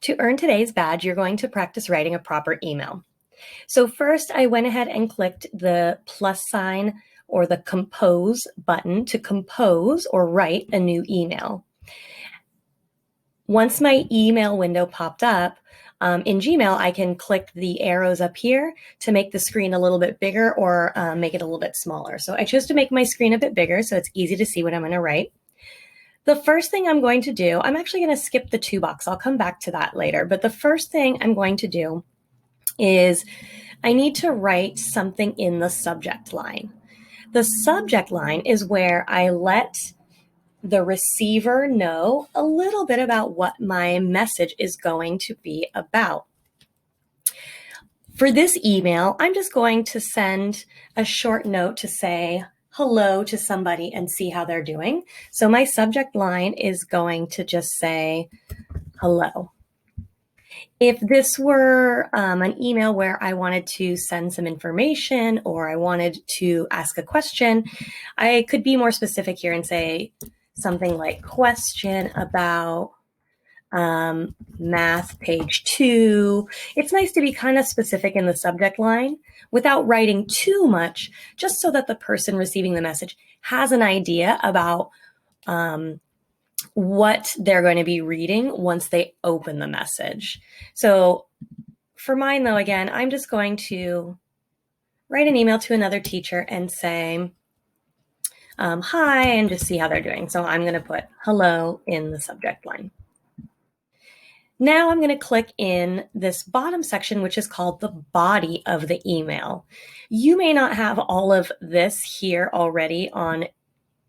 To earn today's badge, you're going to practice writing a proper email. So first, I went ahead and clicked the plus sign or the compose button to compose or write a new email. Once my email window popped up, in Gmail, I can click the arrows up here to make the screen a little bit bigger or make it a little bit smaller. So I chose to make my screen a bit bigger so it's easy to see what I'm going to write. The first thing I'm going to do, I'm actually going to skip the to box. I'll come back to that later. But the first thing I'm going to do is I need to write something in the subject line. The subject line is where I let the receiver know a little bit about what my message is going to be about. For this email, I'm just going to send a short note to say hello to somebody and see how they're doing. So my subject line is going to just say hello. If this were an email where I wanted to send some information or I wanted to ask a question, I could be more specific here and say something like question about math page 2. It's nice to be kind of specific in the subject line without writing too much, just so that the person receiving the message has an idea about what they're going to be reading once they open the message. So for mine, though, again, I'm just going to write an email to another teacher and say, hi, and just see how they're doing. So I'm going to put hello in the subject line. Now I'm going to click in this bottom section, which is called the body of the email. You may not have all of this here already on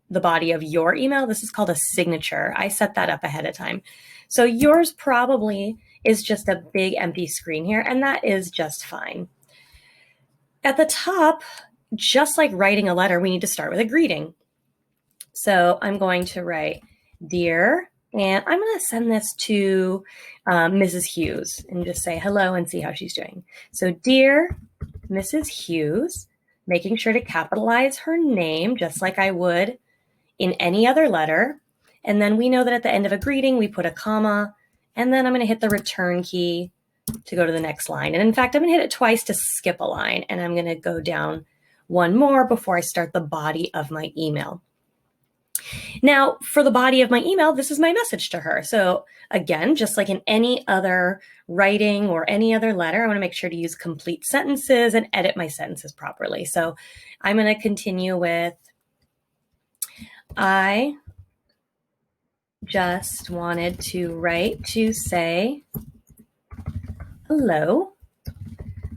the body of your email. This is called a signature. I set that up ahead of time. So yours probably is just a big empty screen here, and that is just fine. At the top, just like writing a letter, we need to start with a greeting. So I'm going to write, dear, and I'm going to send this to Mrs. Hughes and just say hello and see how she's doing. So dear Mrs. Hughes, making sure to capitalize her name just like I would in any other letter. And then we know that at the end of a greeting, we put a comma, and then I'm going to hit the return key to go to the next line. And in fact, I'm going to hit it twice to skip a line, and I'm going to go down one more before I start the body of my email. Now, for the body of my email, this is my message to her. So again, just like in any other writing or any other letter, I want to make sure to use complete sentences and edit my sentences properly. So I'm going to continue with, I just wanted to write to say hello.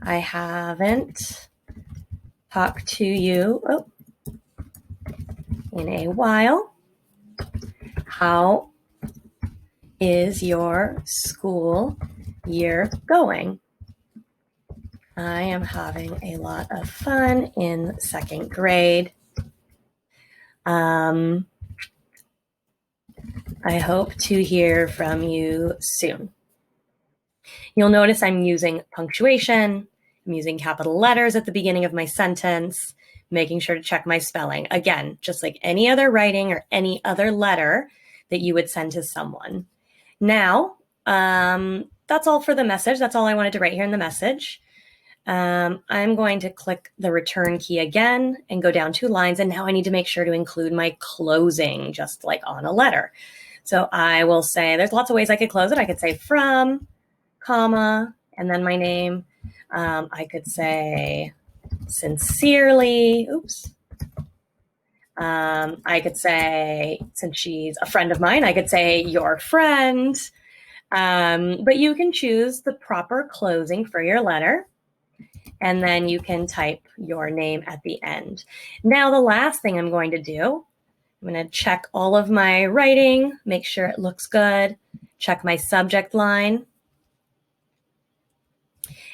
I haven't talked to you in a while. How is your school year going? I am having a lot of fun in second grade. I hope to hear from you soon. You'll notice I'm using punctuation. I'm using capital letters at the beginning of my sentence, making sure to check my spelling. Again, just like any other writing or any other letter that you would send to someone. Now, that's all for the message. That's all I wanted to write here in the message. I'm going to click the return key again and go down 2 lines. And now I need to make sure to include my closing, just like on a letter. So I will say, there's lots of ways I could close it. I could say from, comma, and then my name. I could say sincerely, I could say, since she's a friend of mine, I could say your friend. But you can choose the proper closing for your letter. And then you can type your name at the end. Now, the last thing I'm going to do, I'm going to check all of my writing, make sure it looks good, check my subject line.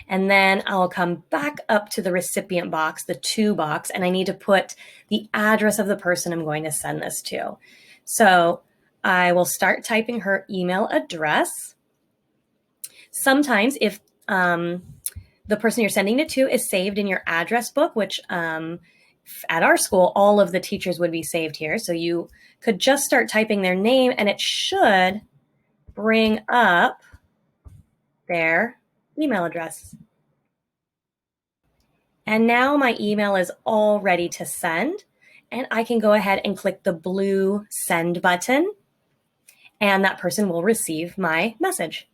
And then I'll come back up to the recipient box, the to box, and I need to put the address of the person I'm going to send this to. So I will start typing her email address. Sometimes if the person you're sending it to is saved in your address book, which at our school, all of the teachers would be saved here. So you could just start typing their name and it should bring up their email address. And now my email is all ready to send, and I can go ahead and click the blue send button, and that person will receive my message.